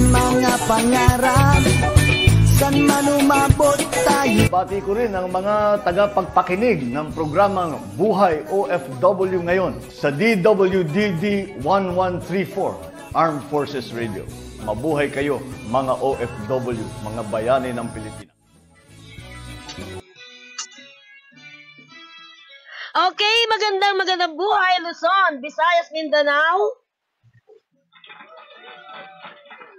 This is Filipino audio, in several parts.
mga pangarap, san man umabot tayo. Bati ko rin ang mga tagapagpakinig ng programang Buhay OFW ngayon sa DWDD 1134 Armed Forces Radio. Mabuhay kayo mga OFW, mga bayani ng Pilipinas. Okay, magandang buhay Luzon, Visayas, Mindanao.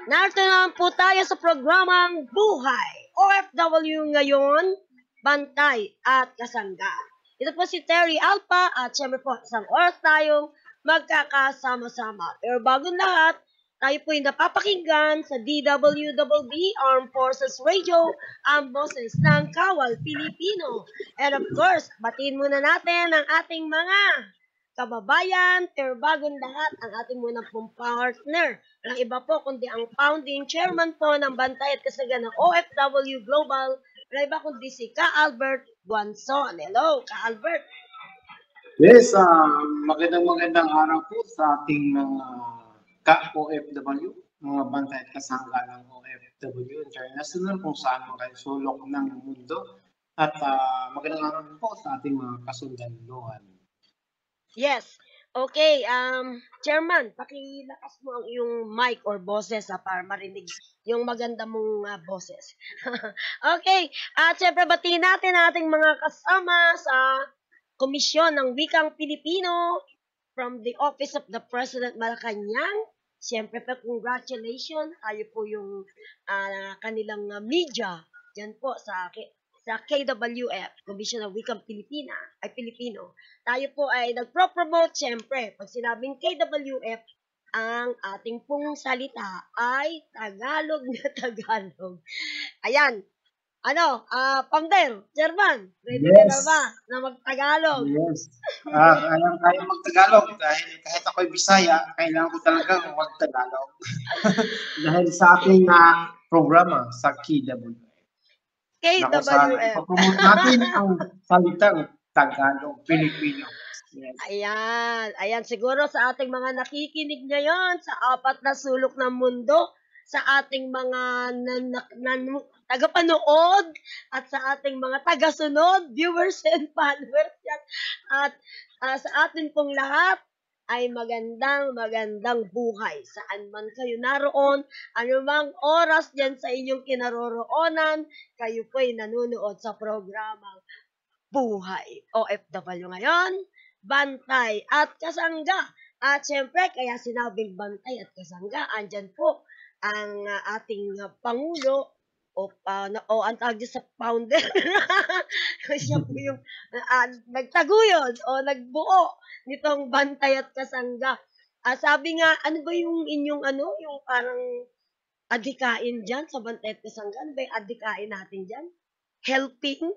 Narito naman po tayo sa programang Buhay OFW ngayon, Bantay at Kasangga. Ito po si Terry Alpa at syempre po isang oras tayong magkakasama-sama. Pero bago lahat, tayo po yung napapakinggan sa DWWD Armed Forces Radio, ang boses ng Kawal Pilipino. And of course, batiin muna natin ang ating mga kababayan, pero bagong lahat, ang ating muna pong partner. Walang iba po, kundi ang founding chairman po ng Bantay at Kasangga ng OFW Global. Walang iba kundi si Ka Albert Guanzon. Hello, Ka Albert. Yes, magandang araw po sa ating mga ka-OFW, mga Bantay at Kasangga ng OFW International, kung saan mga sulok ng mundo. At magandang araw po sa ating mga kasundaluhan. Yes. Okay, Chairman, pakilakas mo ang iyong mic or boses para marinig yung maganda mong boses. Okay, at syempre batiin natin ating mga kasama sa Komisyon ng Wikang Pilipino from the Office of the President Malacanang. Syempre po, congratulations. Tayo po yung kanilang media dyan po sa KWF, Commission of Wikang Pilipino. Tayo po ay nagpro-promote, syempre, pag sinabing KWF, ang ating pong salita ay Tagalog na Tagalog. Ayan. Founder, Chairman, ready ka na ba na mag-Tagalog? Yes. Kaya mag-Tagalog dahil kahit ako'y Bisaya, kailangan ko talaga mag-Tagalog. Dahil sa ating programa sa KWF. KWF. Ipapromote natin ang salitang Tagalog, Pilipino. Yes. Ayan, siguro sa ating mga nakikinig ngayon sa apat na sulok ng mundo, sa ating mga tagapanood at sa ating mga tagasunod, viewers and followers yan, at sa atin pong lahat, ay magandang buhay. Saan man kayo naroon, anumang oras dyan sa inyong kinaroroonan, kayo po'y nanonood sa programang Buhay OFW ngayon, Bantay at Kasangga. At syempre, kaya sinabing Bantay at Kasangga, andyan po ang ating Pangulo o ang tawag sa founder. Siya po yung nagtaguyod o nagbuo nitong Bantay at Kasangga. Sabi nga, ano ba yung inyong yung parang adhikain dyan sa Bantay at Kasangga? Ano ba yung adhikain natin dyan? Helping?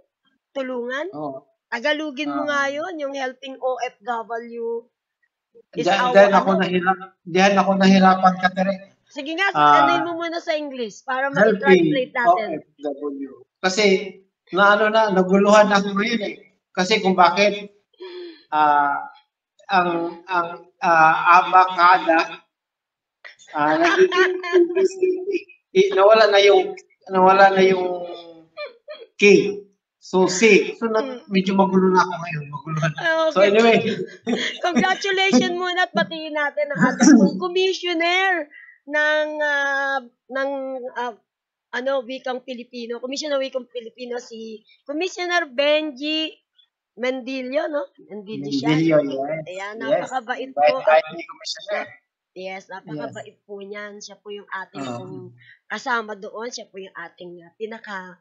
Tulungan? Oh. Tagalugin mo nga yun, yung helping OFW. Diyan ako nahirapan ka, Tere. Sige nga, ano'y mo muna sa English para ma-translate natin. OFW. Kasi, naguluhan ako ngayon eh. Kasi kung bakit ang abakada nawala na yung K. So, C. So, medyo magulo na ako ngayon. Okay. So, anyway. Congratulations muna at batiin natin ang ating commissioner ng Wikang Pilipino, Commission ng Wikang Pilipino, si Commissioner Benji Mendillo, no? Mendillo siya. Yes. Ayan, napakabait po. Yes, napakabait po niyan. Siya po yung ating kasama doon. Siya po yung ating pinaka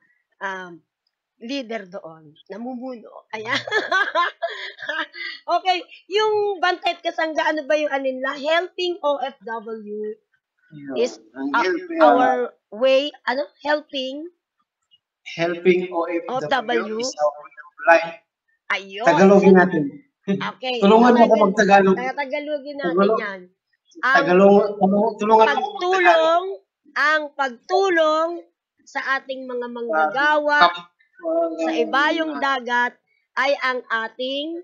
leader doon. Namumuno. Ayan. Okay. Yung Bantay at Kasangga, ano ba yung nila? Helping OFW is our way, helping OFW is our life. Ayun. Tagalogin natin. Okay. Tulungan mo ako mag-Tagalog. Tagalogin natin yan. Tulungan mo mag-Tagalog. Ang pagtulong sa ating mga manggagawa sa ibayong dagat ay ang ating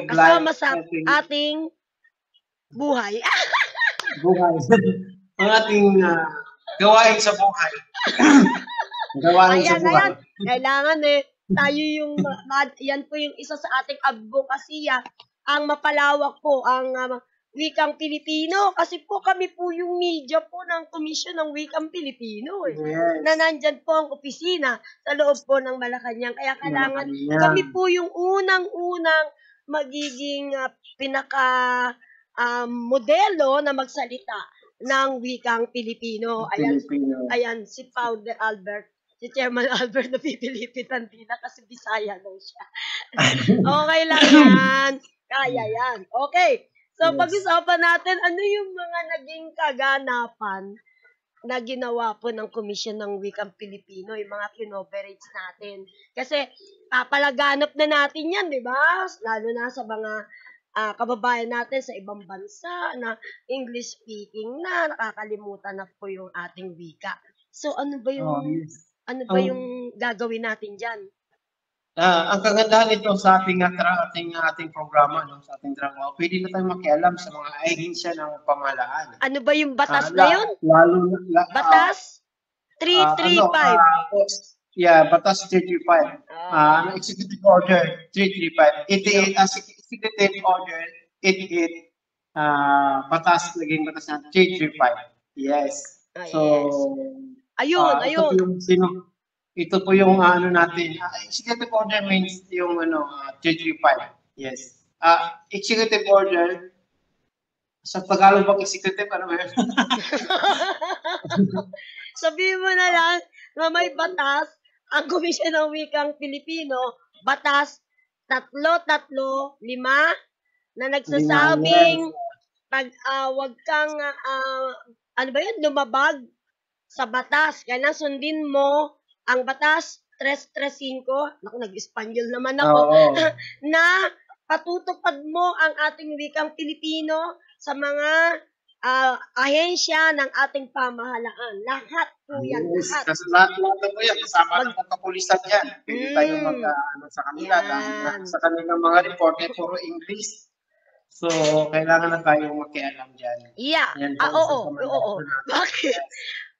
kasama sa ating buhay. Buhay. ang ating gawain sa buhay. Gawain sa Ayan, buhay. ayan. Kailangan tayo yung, yan po yung isa sa ating advocacy, ang mapalawak po ang wikang Pilipino. Kasi po kami po yung media po ng Komisyon ng Wikang Pilipino. Yes. Na nandyan po ang opisina sa loob po ng Malacanang. Kaya kailangan Malacanang. kami po yung unang-unang magiging modelo na magsalita ng wikang Pilipino. Ayan, Pilipino. ayan si Founder Albert, si Chairman Albert na pipilipitan din kasi Bisaya daw siya. Okay lang yan. Kaya yan. Okay. So, Yes. pag-usapan natin, ano yung mga naging kaganapan na ginawa po ng Komisyon ng Wikang Pilipino, yung mga kinoverage natin. Kasi, papalaganap na natin yan, di ba? Lalo na sa mga kababayan natin sa ibang bansa na English speaking na, nakakalimutan na po yung ating wika. So, ano ba yung, Yes. yung gagawin natin dyan? Ang kagandahan nito sa ating programa, no, sa ating drama, pwede na tayong makialam sa mga ahensya ng pamahalaan. Ano ba yung batas na yun? Lalo Batas 335. Batas 335. Executive Order 335. 88, Executive Order 88, naging batas na 335. Yes. So, Ayun. ito po yung ano natin. Executive Order means yung 335. Yes. Executive Order, sa Tagalog bang executive, ano ba yun? Sabihin mo na lang na may batas ang Komisyon ng Wikang Pilipino, batas 335 na nagsasabing pag wag kang lumabag sa batas. Kaya sundin mo ang batas 335, naku, nag-Espanyol naman ako, na patutupad mo ang ating wikang Pilipino sa mga ahensya ng ating pamahalaan. Lahat po yan, Yes, lahat. kasi lahat po yan, kasama ng mga kapulisan yan. Pwede tayo sa kanila, sa kanilang mga report, puro English. So, kailangan na tayong makialam dyan. Yeah. Yan, Oo.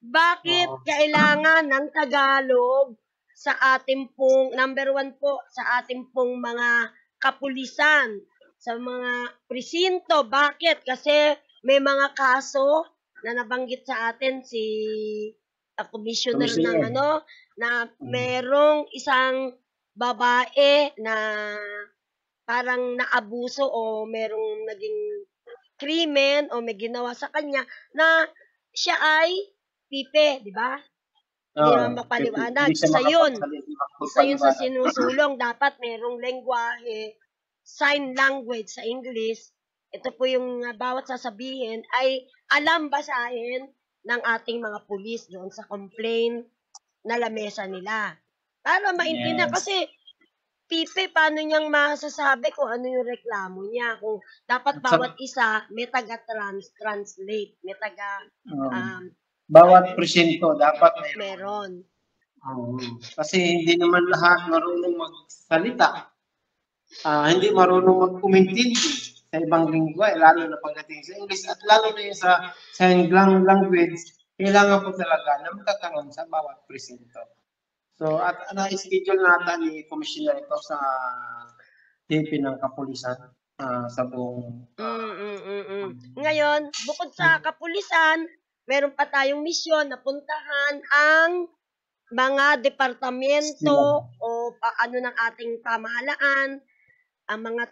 Bakit kailangan ng Tagalog sa ating pong, number 1 po, sa ating pong mga kapulisan, sa mga presinto? Bakit? Kasi may mga kaso na nabanggit sa atin si commissioner ng na merong isang babae na parang naabuso o merong naging krimen o may ginawa sa kanya na siya ay pipe, di ba? Hindi naman mapaliwanag. Isa yun sa sinusulong. Dapat merong lengguwahe, sign language sa English. Ito po yung bawat sasabihin ay alam basahin ng ating mga pulis doon sa complaint na lamesa nila. Para maintindihan. Kasi pipe, paano niyang masasabi kung ano yung reklamo niya? Kung dapat bawat isa may taga-translate, may taga bawat presinto dapat meron. Kasi hindi naman lahat marunong magsalita. Hindi marunong mag-umintindi sa ibang lingwa, lalo na pagdating sa English at lalo na yung sa sign language, kailangan po talaga na magkakaroon sa bawat presinto. So, at na-schedule natin ni Commissioner ito sa TP ng Kapulisan sa buong... Ngayon, bukod sa kapulisan, meron pa tayong misyon na puntahan ang mga departamento o ng ating pamahalaan, ang mga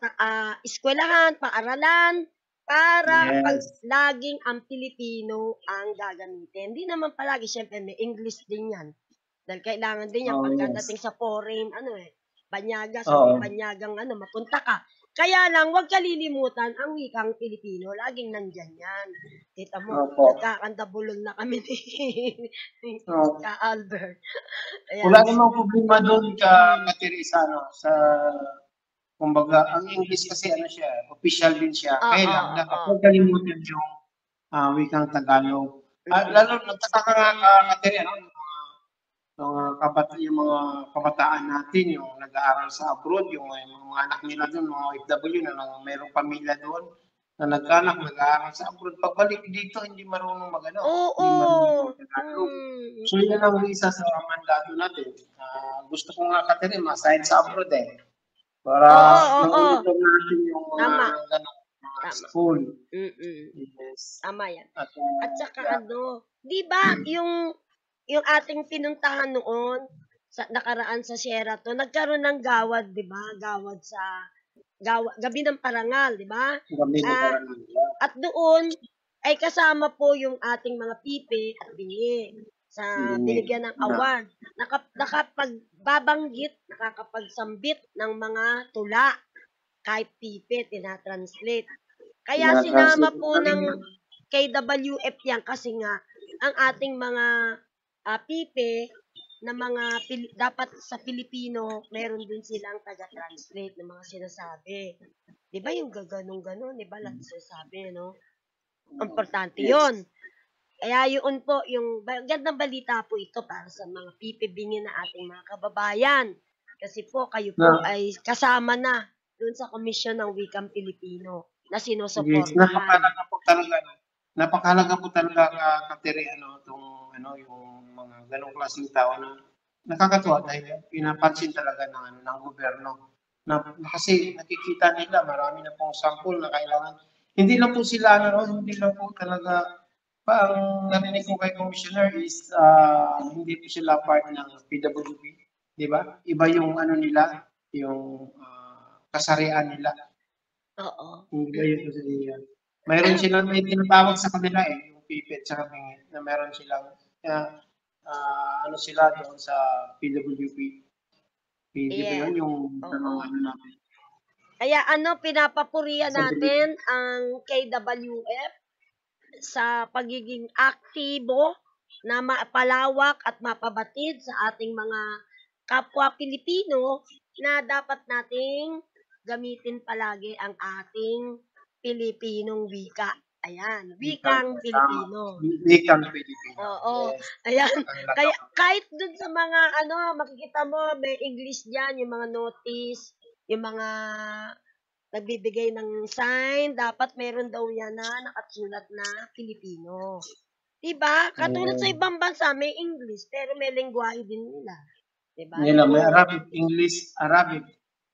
eskwelahan, paaralan, para laging ang Pilipino ang gagamitin. Hindi naman palagi, syempre may English din yan. Dahil kailangan din yan pagdating sa foreign, banyaga, banyagang mapunta ka. Kaya lang, huwag kalilimutan ang wikang Pilipino. Laging nandyan yan. Kita mo, nagkakandabulol na kami ni Ka Albert. Ayan. Wala namang problema doon ka Teresa, sa kumbaga, ang English kasi siya, official din siya. Kaya lang, dapat huwag kalimutan yung wikang Tagalog. Lalo, nagtataka nga Teresa, yung mga kabataan natin, yung nag-aaral sa abroad, yung mga anak nila doon, mga OFW na mayroong pamilya doon, na nag-anak, nag-aaral sa abroad. Pagbalik dito, hindi marunong mag-ano, Oo. hindi marunong mag-Tagalog. Mm. So, yan ang isa sa mandato natin. Gusto ko nga, Catherine, ma-assign sa abroad para Oo. ma-monitor natin yung mga Tama. ganong mga Tama. school. Mm-mm. Yes. Tama yan. At, At saka di ba yung ating pinuntahan noon sa nakaraan sa Sheraton, nagkaroon ng gawad, di ba? Gawad sa Gabi ng Parangal, di ba? gabi na Ah, parang nila. At doon ay kasama po yung ating mga pipi at bingi sa binigyan ng award. Nakapagbabanggit, nakakapagsambit ng mga tula kahit pipi, tinatranslate. Kaya sinama po ng KWF yan kasi nga ang ating mga pipi na mga dapat sa Filipino, meron din silang taga-translate ng mga sinasabi. Di ba yung gaganong-ganon, di ba? Lahat sinasabi, no? Importante yun. Kaya yun po, yung gandang balita po ito para sa mga pipibingin na ating mga kababayan. Kasi po, kayo po ay kasama na dun sa Komisyon ng Wikang Pilipino na Yes, sinusuportahan. napakahalaga po talaga Kateri, yung mga ganong klaseng tao na nakakatuwa dahil pinapansin talaga ng gobyerno. Kasi nakikita nila marami na pong sample na kailangan. Hindi lang po sila, hindi lang po talaga, ang narinig ko kay Commissioner is hindi po sila part ng PWP, di ba? Iba yung nila, yung kasarian nila. Oo. Hindi ba yun kasi mayroon silang may tinatawag sa kanila yung pipit sa bingi na meron silang sila doon sa PWP. Hindi ba yun yung mga natin? Kaya pinapapurihan natin ang KWF sa pagiging aktibo na mapalawak at mapabatid sa ating mga kapwa Pilipino na dapat nating gamitin palagi ang ating Pilipinong wika. Ayan, wikang Pilipino. Wikang Pilipino. Oo. Yes. Ayan. Kaya kahit dun sa mga makikita mo may English diyan, yung mga notice, yung mga nagbibigay ng sign, dapat meron daw yan na nakasulat na Pilipino. Diba? Katulad sa ibang bansa, may English, pero may lengguwahe din nila. Diba? Nila, may Arabic, English, Arabic.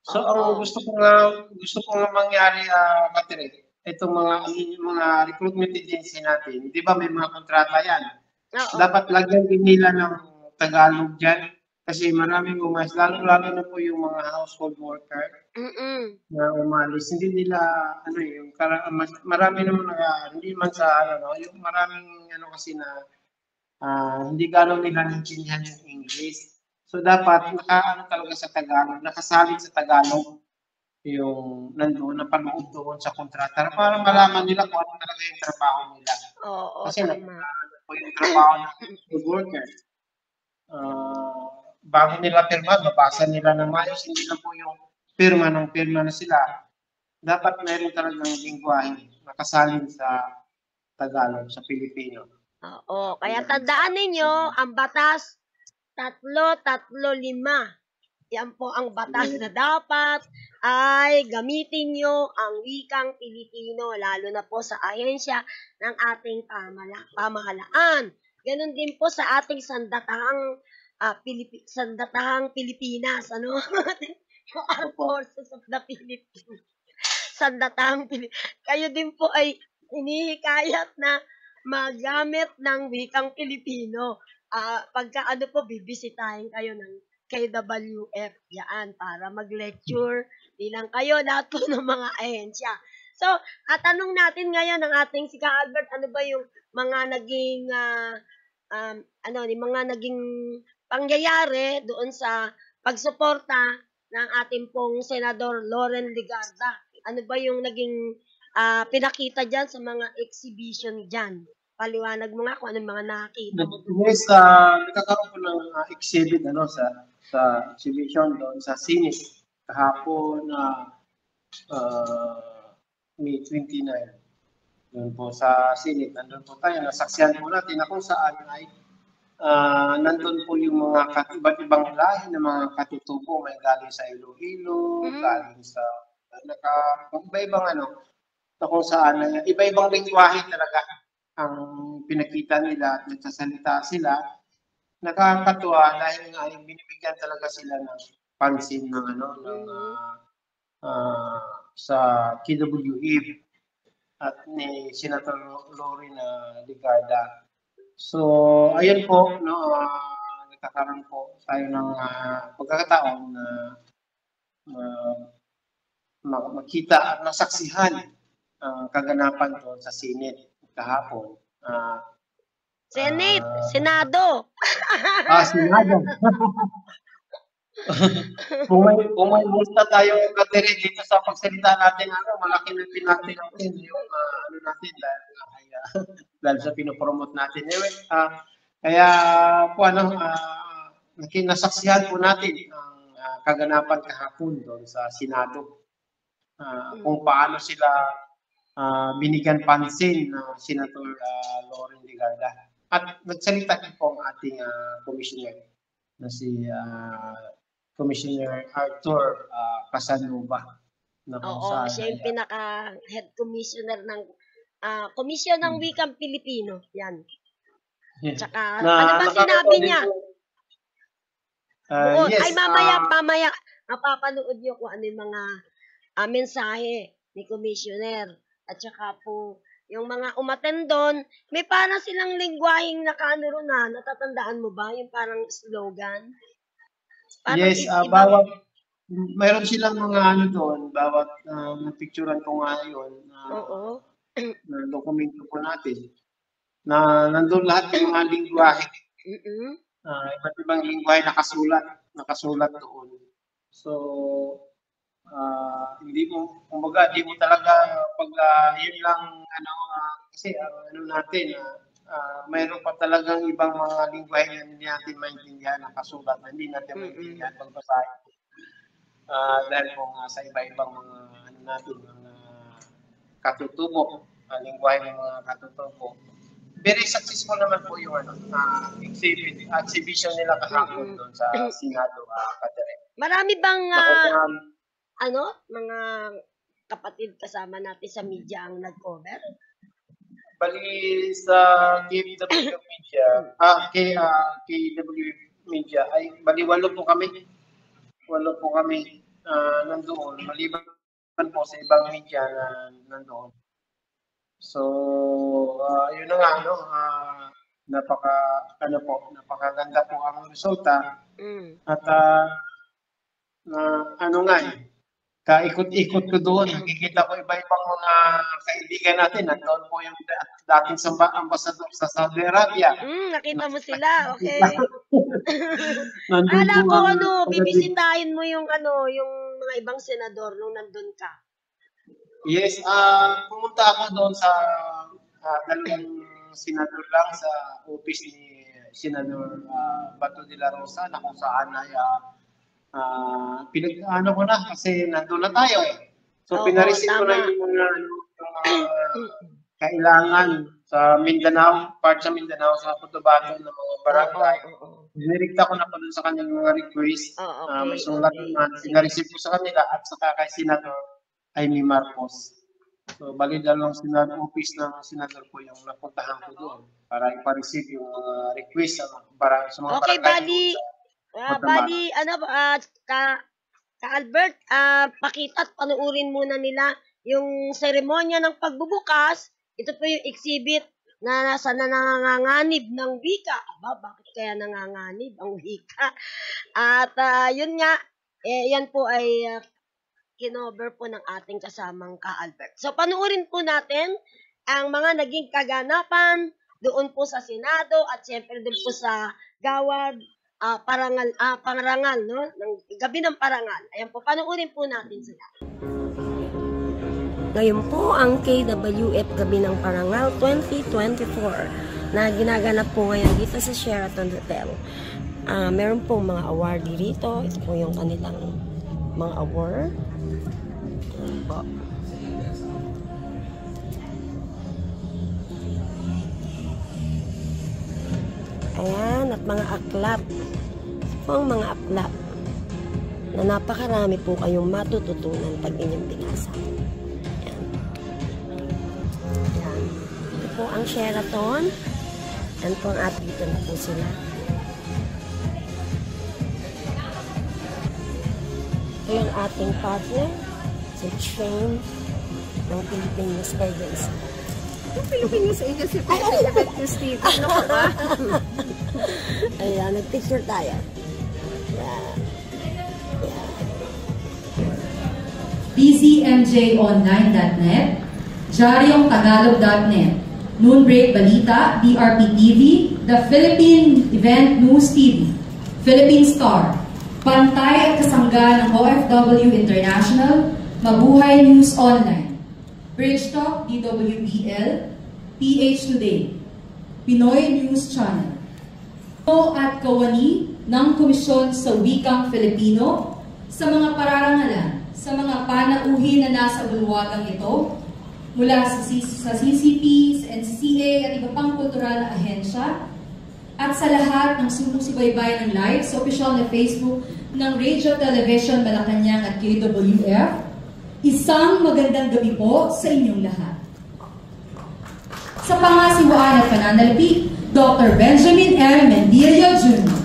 So, ang gusto ko nga mangyari, Catherine, itong mga recruitment agency natin, di ba may mga kontrata yan? Dapat lagyan din nila ng Tagalog dyan. Kasi maraming umalis, lalo na po yung mga household worker na umalis. Hindi nila, marami naman hindi man sa, yung maraming kasi na hindi gano'n nila naintindihan yung English. So, dapat talaga sa Tagalog, nakasalit sa Tagalog yung nandoon, napanood doon sa kontrata para malaman nila kung ano talaga yung trabaho nila. Kasi po yung trabaho ng worker. Bago nila pirma, mabasa nila ng maayos, hindi lang po yung pirma na sila. Dapat meron talagang lingwahe nakasalin sa Tagalog, sa Pilipino. Oo, kaya tandaan ninyo, ang batas 335. Yan po ang batas na dapat ay gamitin nyo ang wikang Pilipino, lalo na po sa ahensya ng ating pamahalaan. Ganon din po sa ating sandatahang Pilipinas, yung Armed Forces of the Philippines. Sandatahang Pilipinas. Kayo din po ay hinihikayat na magamit ng wikang Pilipino. Pagka bibisitahin kayo ng KWF yan para mag-lecture. Bilang kayo, lahat po ng mga ahensya. So, tanong natin ngayon ng ating si Ka Albert, ano ba yung mga naging mga naging pangyayari doon sa pagsuporta ng ating pong Senador Loren Legarda. Ano ba yung naging pinakita dyan sa mga exhibition dyan? Paliwanag mo nga kung anong mga nakakita mo doon. Yes, nagkakaroon po ng exhibit sa exhibition doon sa Sinis kahapon May 29. Doon po sa Sinis, nandun po tayo, nasaksihan po natin na kung saan ay nandun po yung mga iba't ibang lahi ng mga katutubo, may galing sa Iloilo, galing sa iba-ibang na kung saan iba-ibang lingwahe talaga ang pinakita nila at nagsasalita sila. Nakakatuwa dahil nga binibigyan talaga sila ng pansin ng sa KWE at ni Senator Lorena Ligarda. So, ayun po, nagkakaroon po tayo ng pagkakataon na makita at masaksihan ang kaganapan doon sa Senate kahapon. Senado. Senado. kung may multa tayo katiri dito sa pagsalita natin, malaki na pinati natin yung natin dahil sa pinopromote natin. Anyway, kaya po nasaksihan po natin ang kaganapan kahapon doon sa Senado. Kung paano sila binigyan pansin ng Senator Lorena Ligarda. At nagsalita din po ang ating commissioner na si Commissioner Arthur Casanova. Oo, siya yung pinaka-head commissioner ng Komisyon ng Wikang Pilipino. Yan. Tsaka, ano ba sinabi niya? Yes, ay, mamaya, mapapanood niyo kung ano yung mga mensahe ni Commissioner. At saka po, yung mga umattend doon, may parang silang lingwaheng nakaano na, natatandaan mo ba? Yung parang slogan. Parang yes, mayroon silang mga doon, bawat picturean ko nga yun. Oo. Na dokumento po natin. Na nandun lahat ng mga lingwahe. Iba't ibang lingwahe nakasulat doon. So, hindi mo talaga pag yun lang kasi natin mayroon pa talagang ibang mga lingwahe na hindi natin maintindihan nakasulat na hindi natin maintindihan pagbasahin dahil po sa iba-ibang mga natin mga katutubo lingwahe ng mga katutubo. Very successful naman po yung exhibition nila kahapon doon sa Senado Marami bang mga kapatid kasama natin sa media ang nag-cover? Bali sa KW Media, ay bali 8 po kami. 8 po kami nandoon. Maliban po sa ibang media na nandoon. So, yun na nga, napakaganda po ang resulta. At kaikot-ikot ko doon, nakikita ko iba-ibang mga kaibigan natin. Nandoon po yung dating ambasador sa Saudi Arabia. Nakita mo sila, okay. Kala ko bibisitahin mo yung mga ibang senador nung nandun ka. Yes, pumunta ako doon sa dalawang senador lang sa office ni Senador Bato de la Rosa na kung saan ay pinag-ano ko na kasi nandun na tayo eh. So pinareceive ko na yung mga kailangan sa Mindanao, part sa Mindanao, sa Cotabato ng mga barangay. Dinirikta ko na pa dun sa kanyang mga request. May sulat naman, pinareceive ko sa kanila at saka kay Senador Amy Marcos. So, bali dalawang office ng senador ko yung napuntahan ko doon para ipa-receive yung request sa mga barangay. Okay, bali, Ka-Albert, pakita at panuurin muna nila yung seremonya ng pagbubukas. Ito po yung exhibit na nasa nanganganib ng wika. Bakit kaya nanganganib ang wika? At yun nga, yan po ay kinover po ng ating kasamang Ka-Albert. So, panuurin po natin ang mga naging kaganapan doon po sa Senado at siyempre doon po sa Gawad Parangal, no? Ng Gabi ng Parangal. Ayan po, panuurin po natin sila. Ngayon po ang KWF Gabi ng Parangal 2024 na ginaganap po ngayon dito sa Sheraton Hotel. Meron po mga awardee rito. Ito po yung kanilang mga award. Ayan po. Ayan, at mga aklap. Ito po ang mga aklap na napakarami po kayong matututunan pag inyong binasa. Ayan. Yan. Ito po ang Sheraton. Yan po ang dito na po sila. Ito yung ating partner, si Train ng Philippine News Agency. Yung Philippine News Agency, Philippine News TV. Ano ka ba? Ayan, nag-picture tayo. Yeah. PCMJOnline.net, DiaryongTagalog.net, Noonbreak Balita, DRP TV, The Philippine Event News TV, Philippine Star, Pantay at Kasangga ng OFW International, Mabuhay News Online, Bridge Talk, DWBL, PH Today, Pinoy News Channel, at kawani ng Komisyon sa Wikang Filipino sa mga pararangalan sa mga panauhin na nasa bulwagang ito mula sa CCP, NCCA at iba pang kultural na ahensya at sa lahat ng sumusubaybay ng live sa opisyal na Facebook ng Radio Television Malacanang at KWF. Isang magandang gabi po sa inyong lahat. Sa pangasiwaan at pananalapi, Dr. Benjamin R. Mendillo Jr.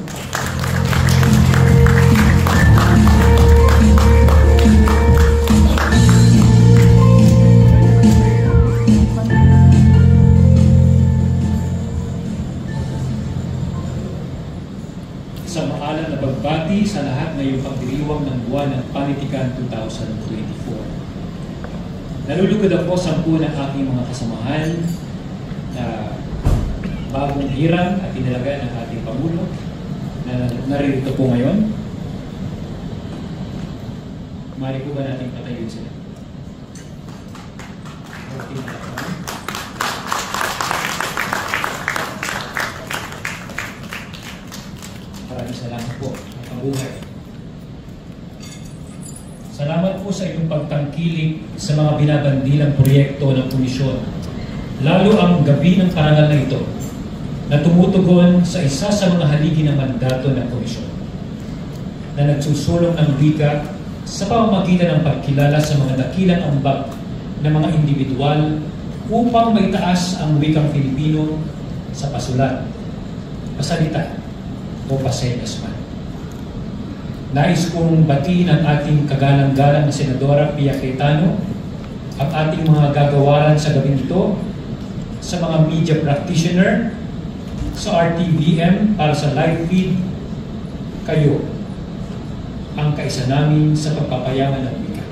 Sa maalam na pagbati sa lahat ngayong pagdiriwang ng buwan ng Panitikan 2024. Nalulugod ako sa ng aking mga kasamahan na bagong hirang at inilagay ng ating Pangulo na naririto po ngayon. Mari po ba natin patayin sila? Maraming salamat po. Mabuhay. Salamat po sa inyong pagtangkilik sa mga binabandilang proyekto ng komisyon, lalo ang gabi ng parangal na ito na tumutugon sa isa sa mga haligi ng mandato ng komisyon na nagsusulong ng wika sa pamamagitan ng pagkilala sa mga dakilang ambag ng mga individual upang maitaas ang wikang Filipino sa pasulat, pasalita, o pasenyas man. Nais kong batiin ang ating kagalang-galang na Senadora Pia Cayetano, ang ating mga gagawaran sa gabing ito, sa mga media practitioner, sa RTVM para sa live feed, kayo ang kaisa namin sa pagpapayaman ng wika.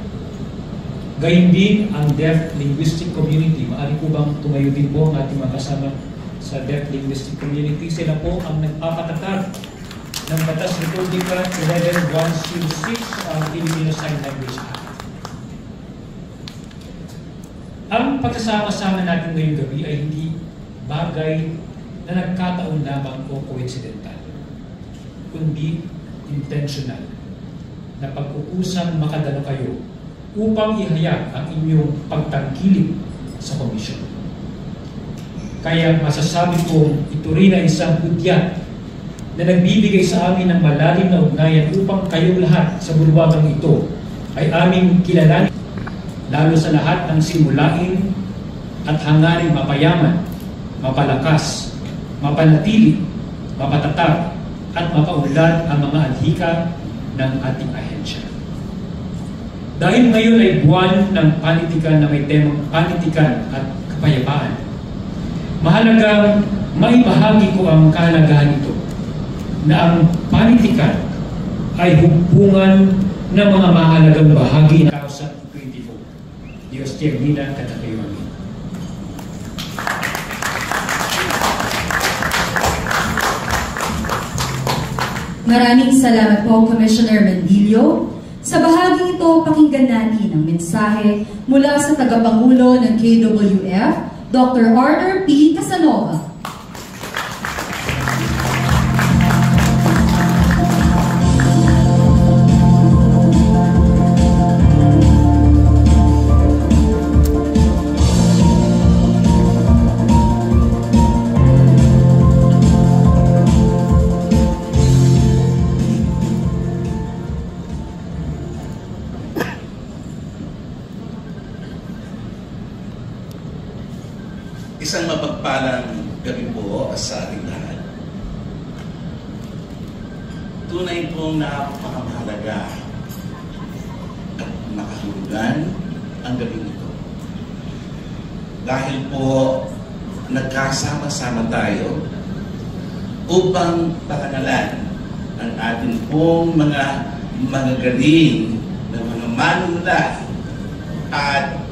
Gayun din ang deaf linguistic community. Maaari po bang tumayo din po ang ating mga kasama sa deaf linguistic community? Sila po ang nagpapatatag ng Batas Republika 11106 ang Filipino Sign Language Act. Ang pagsasama-sama natin ngayong gabi ay hindi bagay na nagkataon lamang o coincidental, kundi intentional na pag-uusang makadalo kayo upang ihayag ang inyong pagtangkilik sa komisyon. Kaya masasabi kong ito rin ay isang hudyat na nagbibigay sa amin ng malalim na ugnayan upang kayong lahat sa bulwagang ito ay aming kilalanin, lalo sa lahat ng simulain at hangaring mapayaman, mapalakas, mapanatili, mapatatag, at mapaunlad ang mga adhika ng ating ahensya. Dahil ngayon ay buwan ng panitikan na may temang panitikan at kapayapaan, mahalagang maibahagi ko ang kahalagahan nito na ang panitikan ay hubungan ng mga mahalagang bahagi ng 2024. Diyos termina katapayuan. Maraming salamat po, Commissioner Mendillo. Sa bahaging ito, pakinggan natin ang mensahe mula sa tagapangulo ng KWF, Dr. Arthur P. Casanova. Isang mapagpalang gabi po sa ating lahat. Tunay pong napakamahalaga at nakahulugan ang gabi ito. Dahil po nagkasama-sama tayo upang parangalan ang ating pong mga magagaling na mga manunulat at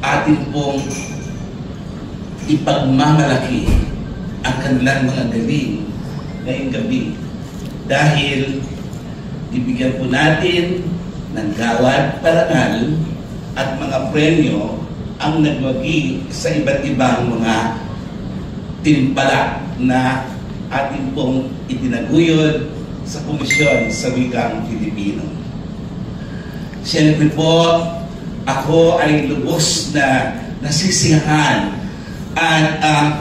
ating pong ipagmamalaki ang kanilang mga galing ngayong gabi dahil ibigyan po natin ng gawad parangal at mga premyo ang nagwagi sa iba't ibang mga timpala na ating pong itinaguyod sa Komisyon sa Wikang Pilipino. Siyempre po, ako ay lubos na nasisiyahan at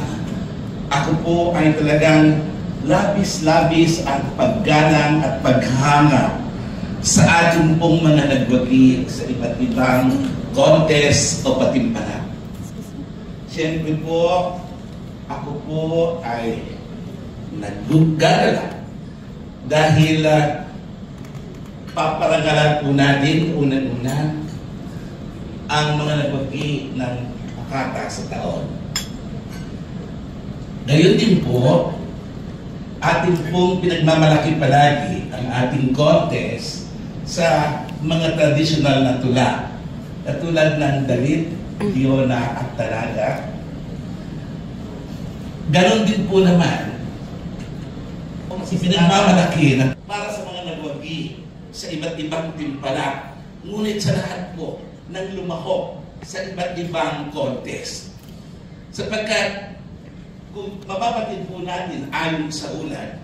ako po ay talagang labis-labis ang paggalang at paghanga sa ating pong mga nagwagi sa iba't ibang contest o patimpala. Siyempre po, ako po ay nagugala dahil paparagalan po natin unang-una ang mga nagwagi ng Makata sa taon. Ngayon din po, ating pong pinagmamalaki palagi ang ating contest sa mga traditional na tula. Katulad ng Dalit, Diona at Tanaga. Ganon din po naman, pinagmamalaki na para sa mga nagwagi sa iba't ibang timpala. Ngunit sa lahat po, nang lumahok sa iba't ibang contest. Sapagkat kung mapapatin po natin ayon sa ulat,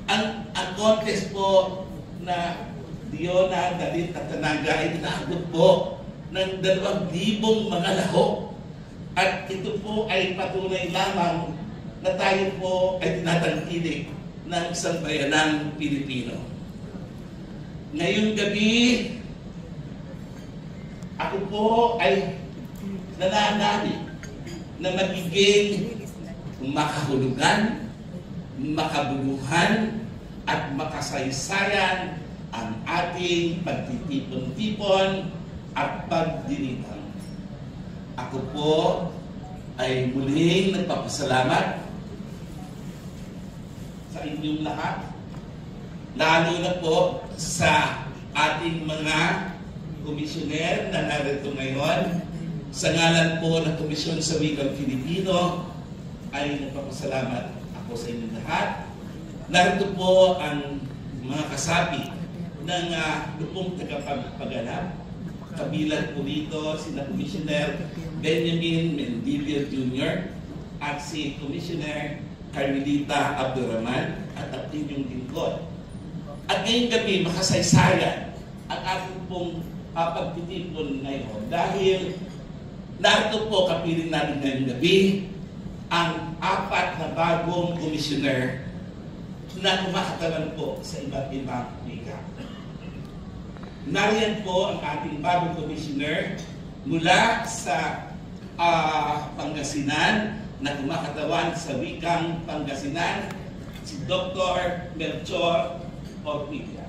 ang contest po na Diona, Dalit at Tanaga ay inaabot po ng 2,000 mga lahok. At ito po ay patunay lamang na tayo po ay tinatangkilik ng isang bayanang Pilipino. Ngayong gabi, ako po ay nananalig na magiging makahulugan, makabuluhan, at makasaysayan ang ating pagtitipon-tipon at pagdiritan. Ako po ay muling nagpapasalamat sa inyong lahat, lalo na po sa ating mga komisyoner na narito ngayon. Sa ngalan po ng Komisyon sa Wikang Filipino ay nagpapasalamat ako sa inyong lahat. Narito po ang mga kasapi ng lupong tagapagpaganap. Kabilang po dito sina Commissioner Benjamin Mendivil Jr. at si Commissioner Carmelita Abdurrahman at ang inyong lingkod. At ngayong gabi makasaysayan ang ating pong pagtitipon ngayon dahil narito po kapiling natin ngayong gabi ang 4 na bagong komisyoner na kumakatawan po sa iba't ibang wika. Nariyan po ang ating bagong komisyoner mula sa Pangasinan na kumakatawan sa wikang Pangasinan, si Dr. Melchor Ortega.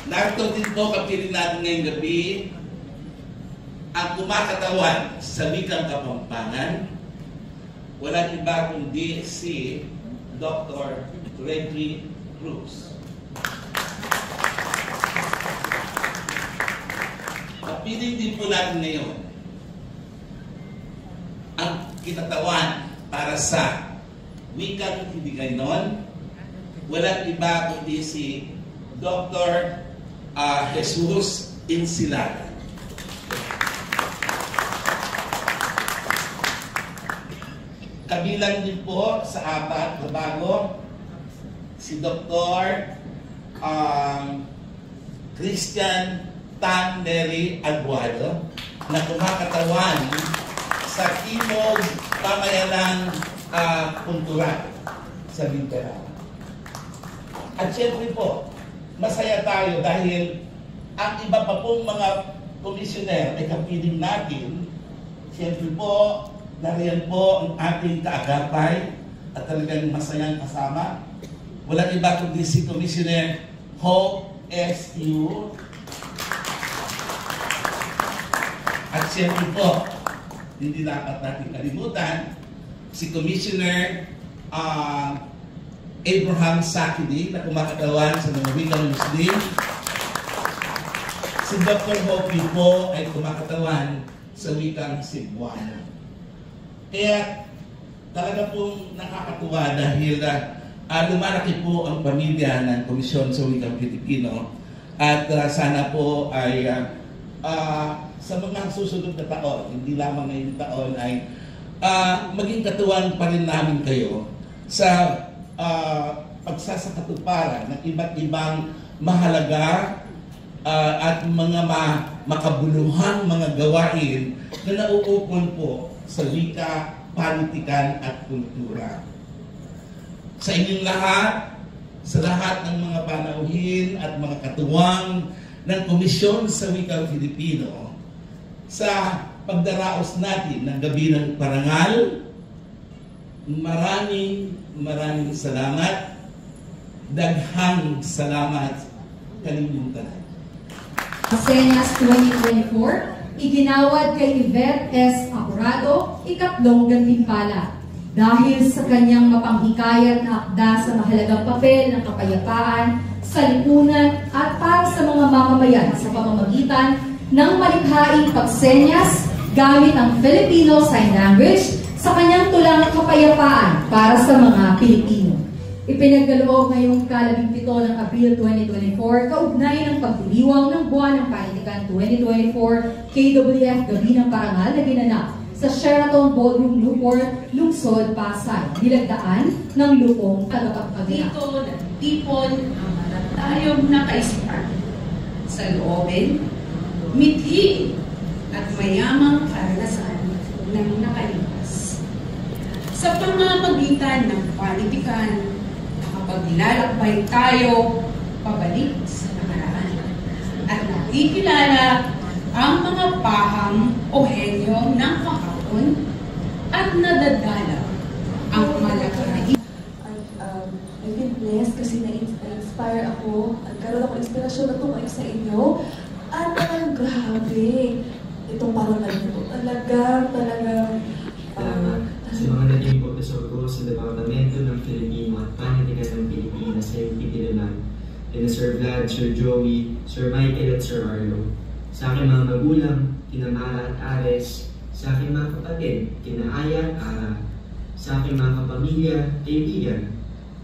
Narito din po kapiling natin ngayong gabi ang kumakatawan sa wikang Kapampangan, walang iba kundi si Dr. Reggie Cruz. Kapiling din po natin ngayon ang kinatawan para sa wikang Hiligaynon, walang iba kundi si Dr. Jesus Insilaga. Kabilang din po sa 4 na bago si Dr. Christian Tan Neri Aguado na kumakatawan sa Timog Pamayalang Punturan sa Mindanao. At syempre po, masaya tayo dahil ang iba pa pong mga commissioner ay kapiling natin, siyempre po, nariyan po ang ating kaagapay at talagang masayang kasama. Walang iba kundi si Commissioner Hope S.U. At siyempre po, hindi dapat natin kalimutan, si Commissioner Abraham Sakidi na kumakatawan sa mga wikang Muslim. Si Dr. Hopi po ay kumakatawan sa wikang Cebuano. Kaya talaga pong nakakatuwa dahil lumalaki po ang pamilya ng Komisyon sa Wikang Pilipino at sana po ay sa mga susunod na taon, hindi lamang ngayong taon ay maging katuwang pa rin namin kayo sa pagsasakatuparan ng iba't ibang mahalaga at mga makabuluhang mga gawain na nauukol po sa wika, politikan at kultura. Sa inyong lahat, sa lahat ng mga panauhin at mga katuwang ng Komisyon sa Wikang Filipino, sa pagdaraos natin ng Gabi ng Parangal, maraming salamat. Daghang salamat kalimutan. Senyas 2024, iginawad kay Yvette S. Apurado, ikatlong gantimpala. Dahil sa kanyang mapanghikayat na akda sa mahalagang papel ng kapayapaan, sa lipunan at para sa mga mamamayan sa pamamagitan ng malikhaing pagsenyas gamit ang Filipino Sign Language sa kanyang tulang kapayapaan para sa mga Pilipino. Ipinagkaloob ngayong ika-17 ng Abril 2024, kaugnay ng pagdiriwang ng Buwan ng Panitikan 2024 KWF Gabi ng Parangal na ginanap sa Sheraton Ballroom Newport, Lungsod, Pasay, nilagdaan ng lupong tagapagpagina. Dito nagtipon ang matatayong nakaisipan sa loobin, mithi at mayamang karanasan ng nakalipas. Sa pamamagitan ng panitikan, nakapaglalakbay tayo pabalik sa nakaraan at nakikilala ang mga paham o henyo ng kahapon at nadadala ang malakay. I've been blessed kasi na-inspire ako. Nagkaroon ako inspirasyon na tumayo sa inyo. At grabe, itong parangal nito talagang sa mga naging profesor ko sa Departamento ng Filipino at Panitikan ng Pilipinas sa Pilipinas, kina Sir Vlad, Sir Joey, Sir Michael at Sir Arlo. Sa aking mga magulang, kina Mara at Ares, sa aking mga kapatid, kina Aya at Ara, sa aking mga kapamilya, kaibigan,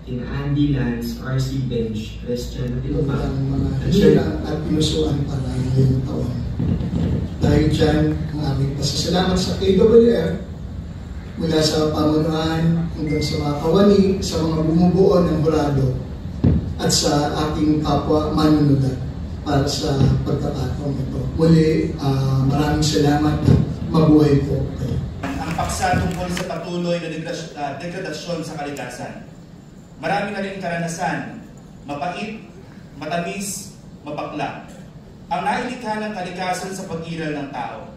kina Andy, Lance, RC Bench, Christian at iba at hila at pinusuan para ngayong taon. Dahil dyan, ang aming pasasalamat sa KWF, mula sa pamunuan hanggang sa mga kawani, sa mga bumubuo ng hurado, at sa ating kapwa manunulat para sa pagkakataong ito. Muli, maraming salamat at mabuhay po kayo. Ang paksa tungkol sa patuloy na degradasyon sa kalikasan. Marami na rin karanasan, mapait, matamis, mapakla. Ang nailikha ng kalikasan sa pag-iral ng tao.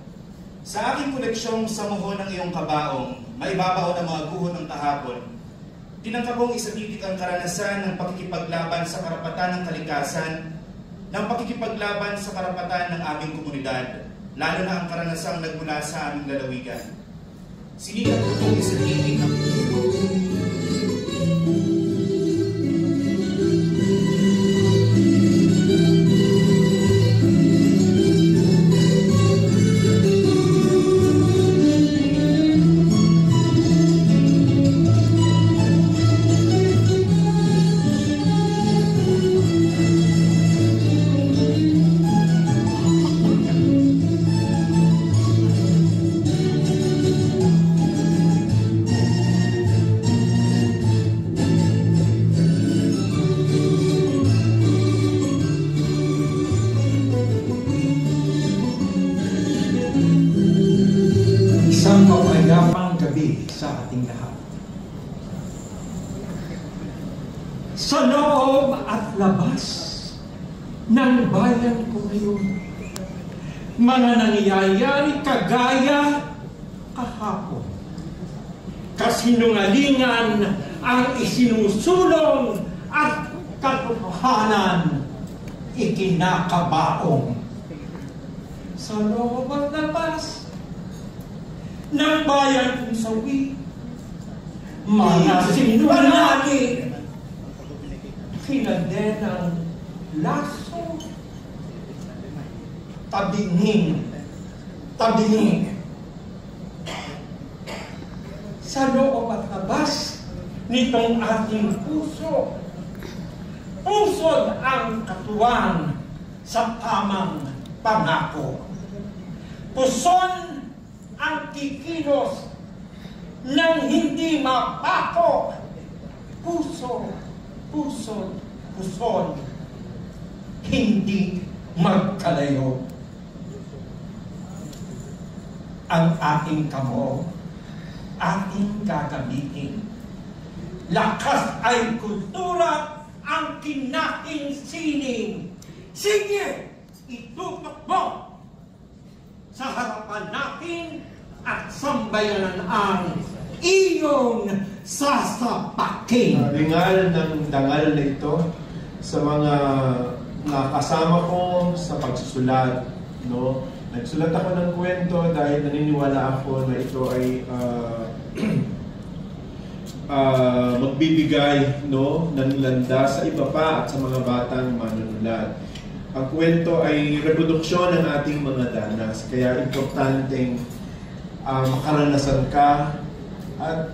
Sa aking koleksyong Samuho ng iyong kabaong, maibabaw ng mga guho ng kahapon, tinangka kong isatitik ang karanasan ng pakikipaglaban sa karapatan ng kalikasan, ng pakikipaglaban sa karapatan ng aming komunidad, lalo na ang karanasang nagmula sa aming lalawigan. Sinikat ko kong isatitik ang isang mapayapang gabi sa ating lahat. Sa loob at labas ng bayan ko ngayon, mga nangyayari kagaya kahapon. Kasinungalingan ang isinusulong at katotohanan ikinakabaong. Sa loob at labas ng bayan kong sawi, mga sinungaling, kinadenang laso, tabingin. Sa loob at labas nitong ating puso, pusod ang katuwang sa tamang pangako. Puson ang kikilos ng hindi mapako. Puson, hindi magkalayo. Ang ating kamo, ating gagamitin. Lakas ay kultura ang kinaking sining. Sige, itutok mo sa harapan natin at sambayanan ang iyong sasapakin. Ringal ng dangal na ito sa mga nakasama ko sa pagsusulat, no? Nagsulat ako ng kwento dahil naniniwala ako na ito ay magbibigay, no, ng landas sa iba pa at sa mga batang manunulat. Ang kwento ay reproduksyon ng ating mga danas, kaya importanteng makaranasan ka at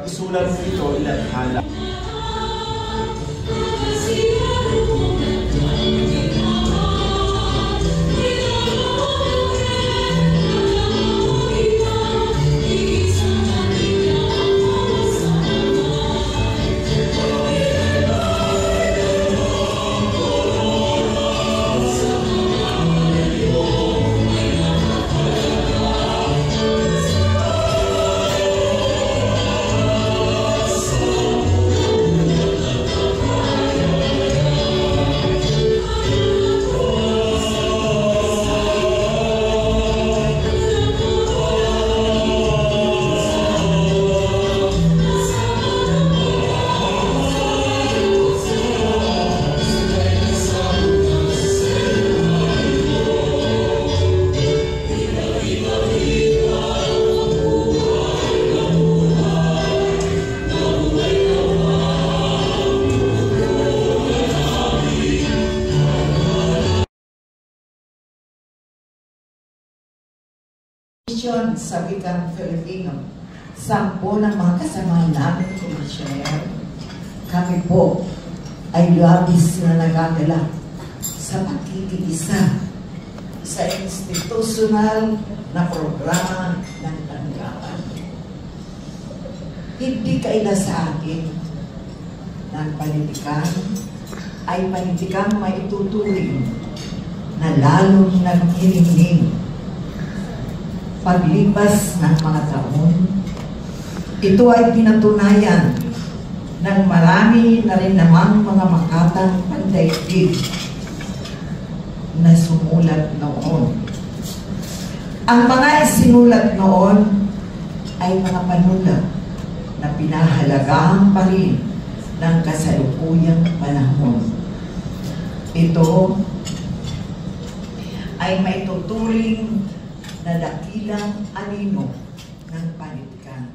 isulat mo ito, ilathala. Sa wikang Filipino, 10 ng mga kasama namin komisyoner, kami po ay labis na nagagala sa pagkikisa sa institusyonal na programa ng tanggapan. Hindi kaila sa akin ng panitikan ay panitikang maituturing na lalong naghiringling. Paglipas ng mga taon, ito ay pinatunayan ng marami na rin namang mga makatang pandaigdig na sumulat noon. Ang mga isinulat noon ay mga panulat na pinahalagahan pa rin ng kasalukuyang panahon. Ito ay may tuturing na dakilang anino ng panitikan.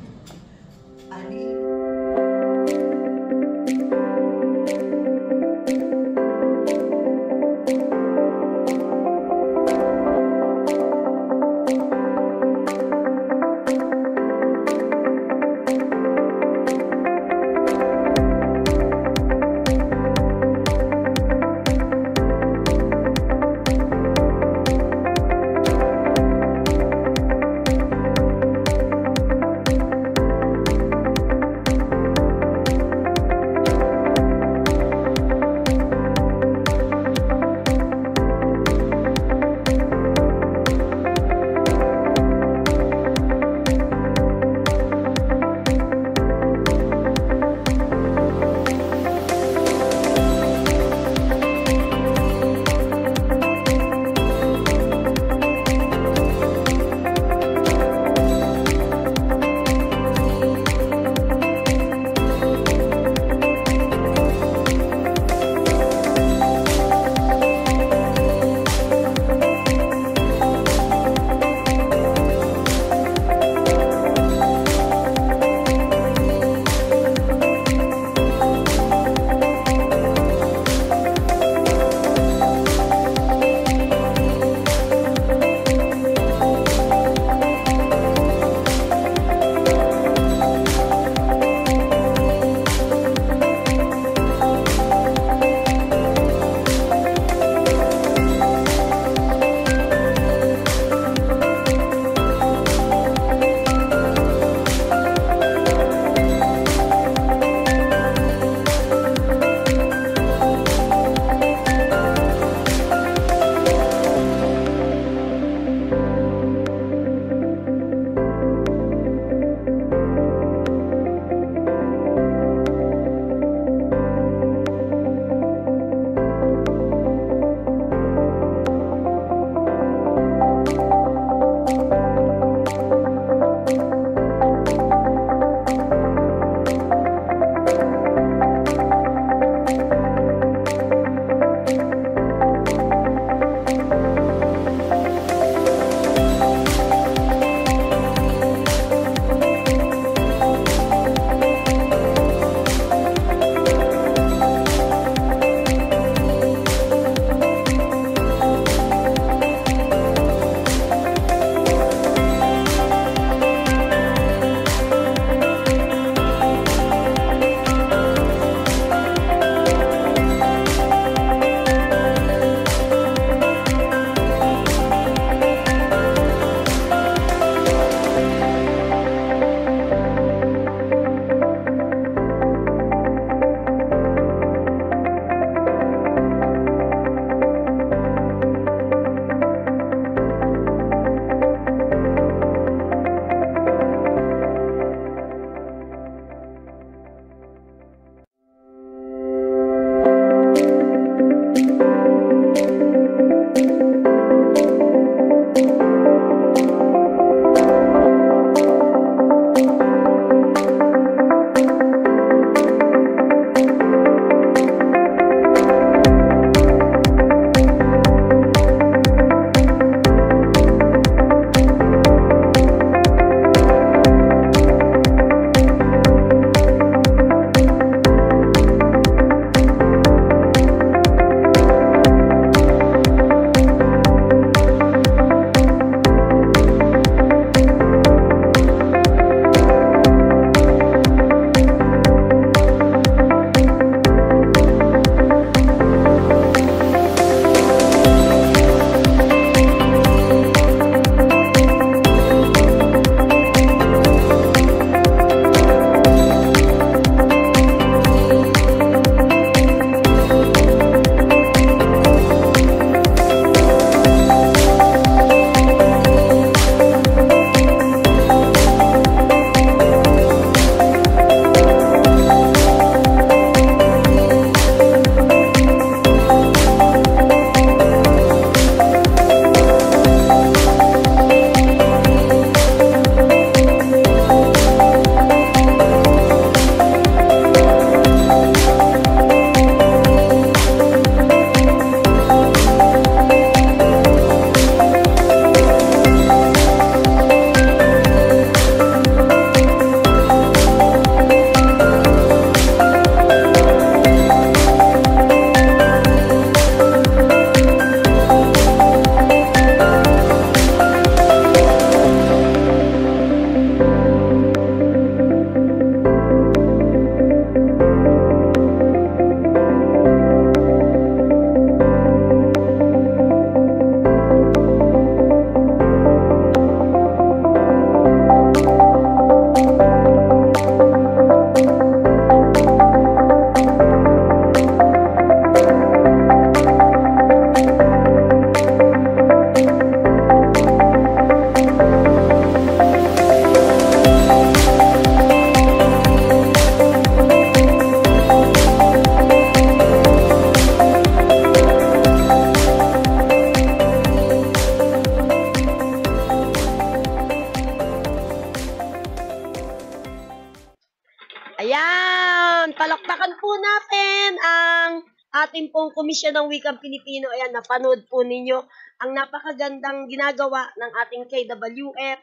ating pong Komisyon ng Wikang Pilipino. Ayan, napanood po ninyo ang napakagandang ginagawa ng ating KWF.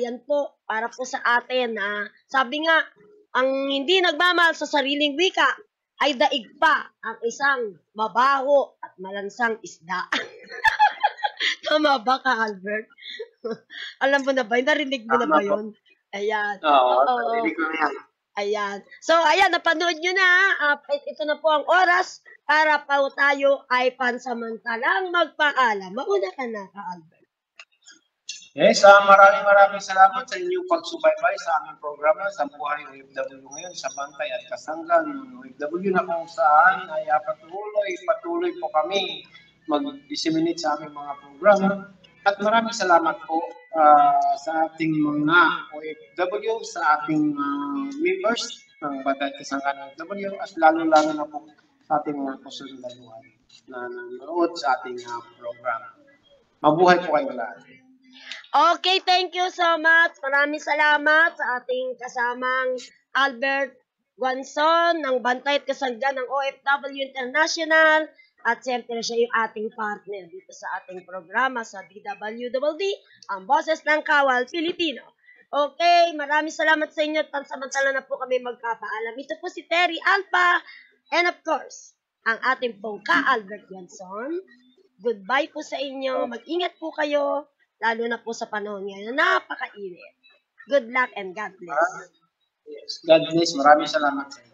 Yan po, para po sa atin. Sabi nga, ang hindi nagmamahal sa sariling wika ay daig pa ang isang mabaho at malansang isda. Tama ba ka, Albert? Alam mo na ba? Narinig mo na ba yun? Ayan. Oo, narinig ko na yan. Ayan. So, ayan, napanood nyo na. Ito na po ang oras para pa tayo ay pansamantalang magpaalam. Mauna ka na, Albert. Yes, maraming salamat sa inyong pagsubaybay sa aming programa sa Buhay OFW ngayon sa Bantay at Kasanggan ng OFW na kung saan ay patuloy po kami mag-disseminate sa aming mga programa. At maraming salamat po sa ating mga OFW, sa ating members ng Bantay at Kasanggan ng OFW, at lalo-lalo na po sa ating mga kasundaluhan na nanonood sa ating program. Mabuhay po kayo lahat. Okay, thank you so much. Maraming salamat sa ating kasamang Albert Guanzon ng Bantay at Kasanggan ng OFW International. At siyempre siya yung ating partner dito sa ating programa sa DWWD, ang Boses ng Kawal Pilipino. Okay, maraming salamat sa inyo at pansamantala na po kami magpapaalam. Ito po si Terry Alpa and of course, ang ating pong ka-Albert Guanzon. Goodbye po sa inyo. Mag-ingat po kayo. Lalo na po sa panahon ngayon, napakainit. Good luck and God bless. Yes, God bless. Maraming salamat sa inyo.